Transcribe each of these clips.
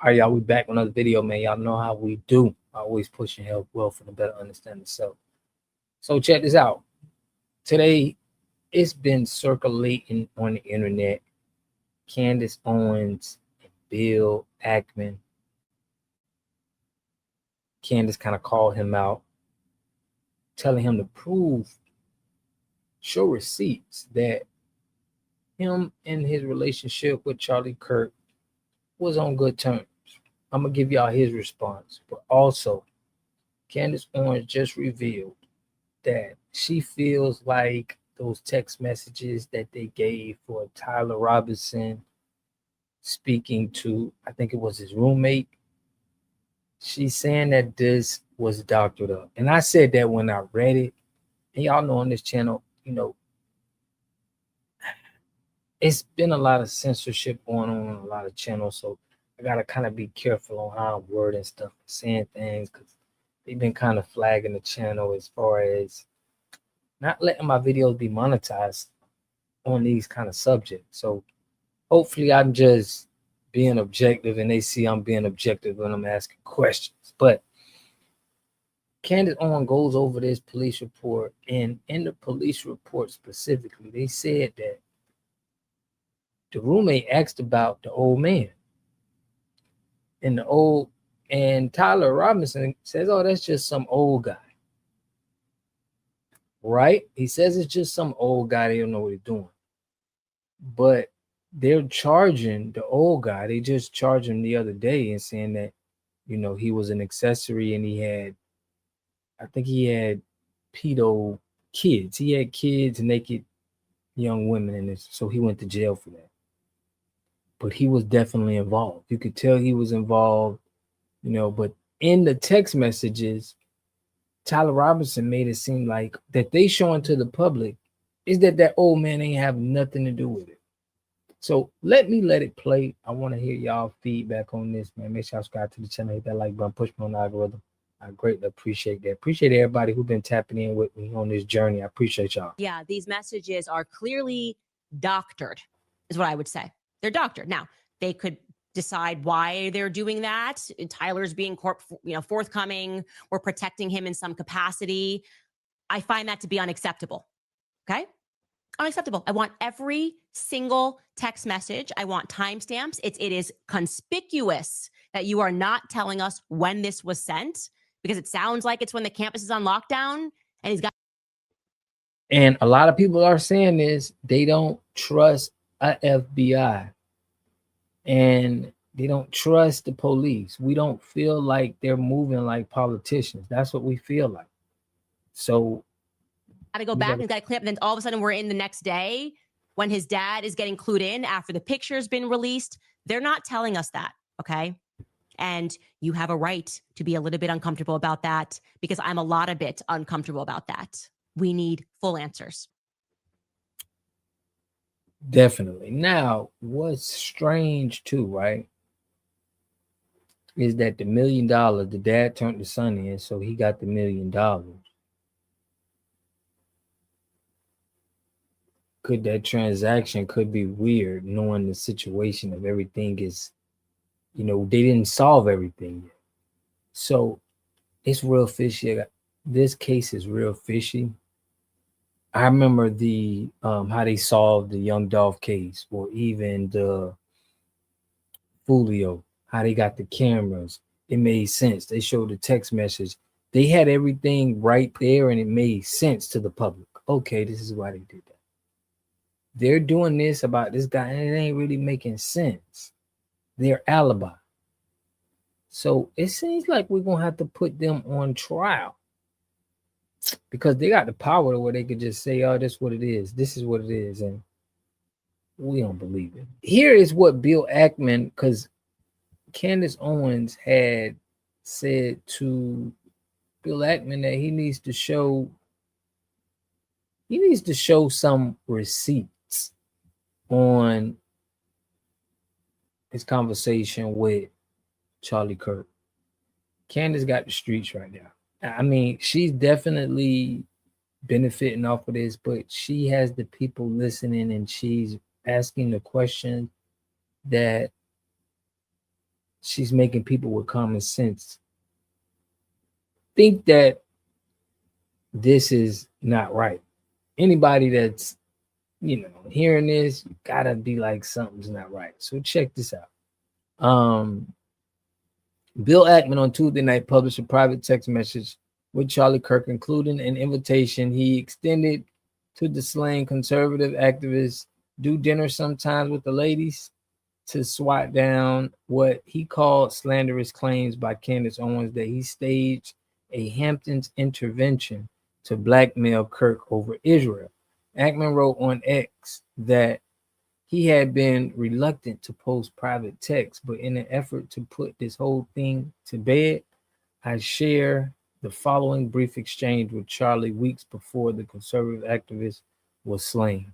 All right, y'all, we back with another video, man. Y'all know how we do. Always pushing health, wealth, and a better understanding of self. So check this out. Today, it's been circulating on the internet. Candace Owens and Bill Ackman. Candace kind of called him out, telling him to show receipts that him and his relationship with Charlie Kirk was on good terms. I'm going to give y'all his response. But also, Candace Owens just revealed that she feels like those text messages that they gave for Tyler Robinson speaking to, I think it was his roommate, she's saying that this was doctored up. And I said that when I read it. And y'all know on this channel, it's been a lot of censorship going on a lot of channels. So I got to kind of be careful on how I'm wording stuff and saying things, because they've been kind of flagging the channel as far as not letting my videos be monetized on these kind of subjects. So hopefully I'm just being objective and they see I'm being objective when I'm asking questions. But Candace Owens goes over this police report, and in the police report specifically, they said that the roommate asked about the old man. And Tyler Robinson says, oh, that's just some old guy. Right? He says it's just some old guy. They don't know what he's doing. But they're charging the old guy. They just charged him the other day and saying that, he was an accessory and I think he had pedo kids. He had kids, naked young women in this. So he went to jail for that. But he was definitely involved. You could tell he was involved, but in the text messages, Tyler Robinson made it seem like that they showing to the public is that old man ain't have nothing to do with it. So let it play. I want to hear y'all feedback on this, man. Make sure y'all subscribe to the channel, hit that like button, push me on the algorithm. I greatly appreciate that. Appreciate everybody who's been tapping in with me on this journey. I appreciate y'all. Yeah, these messages are clearly doctored, is what I would say. They're doctored. Now, they could decide why they're doing that. Tyler's being forthcoming. We're protecting him in some capacity. I find that to be unacceptable. Okay? Unacceptable. I want every single text message. I want timestamps. It is conspicuous that you are not telling us when this was sent, because it sounds like it's when the campus is on lockdown and he's got. And a lot of people are saying this, they don't trust a FBI and they don't trust the police. We don't feel like they're moving like politicians. That's what we feel like. So got to go back and got to clean up. And then all of a sudden we're in the next day when his dad is getting clued in after the picture's been released. They're not telling us that. Okay. And you have a right to be a little bit uncomfortable about that, because I'm a bit uncomfortable about that. We need full answers. Definitely. Now, what's strange too, right, is that the $1 million, the dad turned the son in, so he got the $1 million. That transaction could be weird, knowing the situation of everything is, they didn't solve everything yet. So it's real fishy. This case is real fishy. I remember how they solved the Young Dolph case, or even the Fulio, how they got the cameras. It made sense. They showed the text message. They had everything right there, and it made sense to the public. Okay, this is why they did that. They're doing this about this guy, and it ain't really making sense. Their alibi. So it seems like we're going to have to put them on trial, because they got the power to where they could just say, oh, this is what it is. This is what it is. And we don't believe it. Here is what Bill Ackman, because Candace Owens had said to Bill Ackman that he needs to show some receipts on his conversation with Charlie Kirk. Candace got the streets right now. I mean, she's definitely benefiting off of this, but she has the people listening, and she's asking the question that she's making people with common sense think that this is not right. Anybody that's, hearing this, you gotta be like, something's not right. So check this out. Bill Ackman on Tuesday night published a private text message with Charlie Kirk, including an invitation he extended to the slain conservative activist do dinner sometimes with the ladies to swat down what he called slanderous claims by Candace Owens that he staged a Hamptons intervention to blackmail Kirk over Israel. Ackman wrote on X that he had been reluctant to post private texts, but in an effort to put this whole thing to bed, I share the following brief exchange with Charlie weeks before the conservative activist was slain.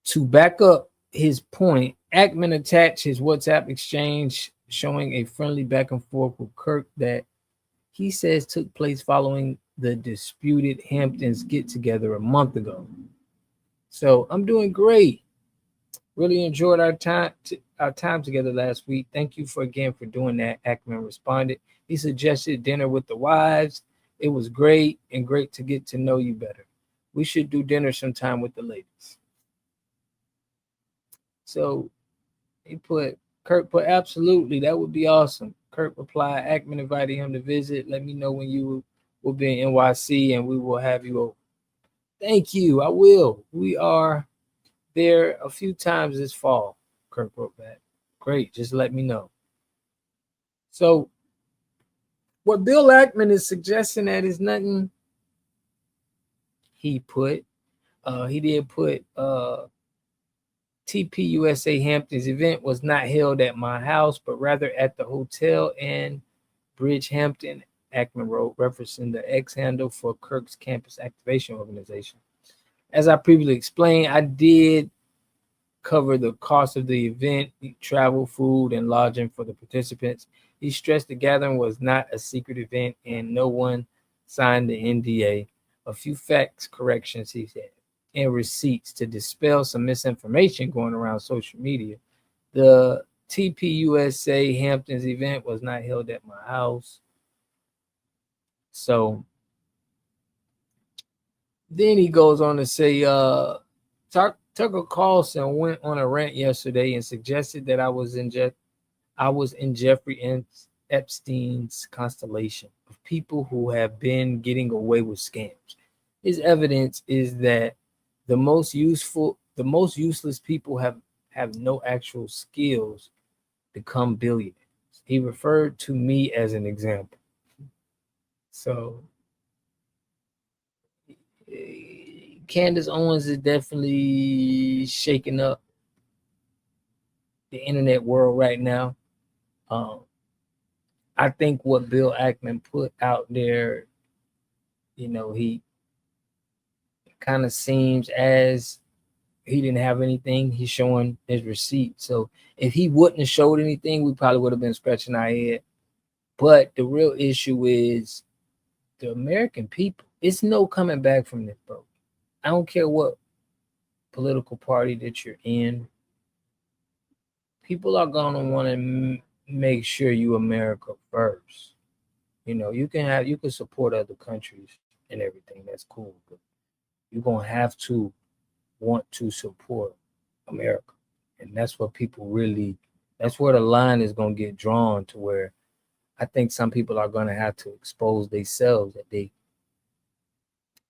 To back up his point, Ackman attached his WhatsApp exchange showing a friendly back and forth with Kirk that he says took place following the disputed Hamptons get together a month ago. So I'm doing great. Really enjoyed our time together last week. Thank you for doing that. Ackman responded. He suggested dinner with the wives. It was great and great to get to know you better. We should do dinner sometime with the ladies. So Kirk put absolutely, that would be awesome. Kirk replied, Ackman invited him to visit. Let me know when you will be in NYC and we will have you over. Thank you. I will. We are there a few times this fall. Kirk wrote back. Great. Just let me know. So what Bill Ackman is suggesting that is nothing he put. He did put TPUSA Hamptons event was not held at my house, but rather at the hotel in Bridgehampton, Ackman wrote, referencing the X handle for Kirk's campus activation organization. As I previously explained, I did cover the cost of the event, travel, food, and lodging for the participants. He stressed the gathering was not a secret event and no one signed the NDA. A few facts corrections, he said, and receipts to dispel some misinformation going around social media. The TPUSA Hamptons event was not held at my house. So then he goes on to say, Tucker Carlson went on a rant yesterday and suggested that I was in Jeffrey Epstein's constellation of people who have been getting away with scams. His evidence is that the most useless people have no actual skills become billionaires. He referred to me as an example. So Candace Owens is definitely shaking up the internet world right now. I think what Bill Ackman put out there, he kind of seems as he didn't have anything. He's showing his receipt. So if he wouldn't have showed anything, we probably would have been scratching our head. But the real issue is the American people. It's no coming back from this, bro. I don't care what political party that you're in. People are going to want to make sure you America first. You can support other countries and everything. That's cool. But you're going to have to want to support America. And that's what that's where the line is going to get drawn to, where I think some people are going to have to expose themselves that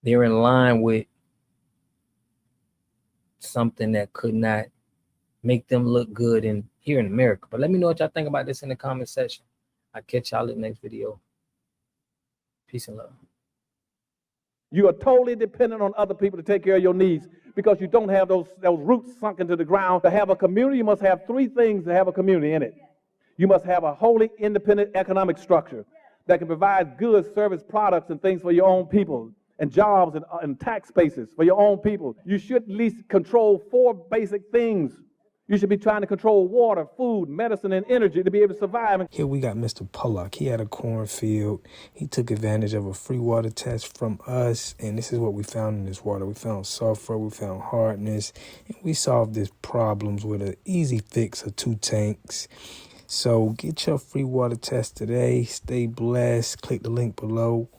they're in line with something that could not make them look good here in America. But let me know what y'all think about this in the comment section. I'll catch y'all in the next video. Peace and love. You are totally dependent on other people to take care of your needs because you don't have those roots sunk into the ground. To have a community, you must have three things to have a community in it. You must have a wholly independent economic structure that can provide goods, service, products, and things for your own people, and jobs and tax bases for your own people. You should at least control four basic things. You should be trying to control water, food, medicine, and energy to be able to survive. Here we got Mr. Pollock. He had a cornfield. He took advantage of a free water test from us, and this is what we found in this water. We found sulfur, we found hardness, and we solved these problems with an easy fix of 2 tanks. So get your free water test today. Stay blessed. Click the link below.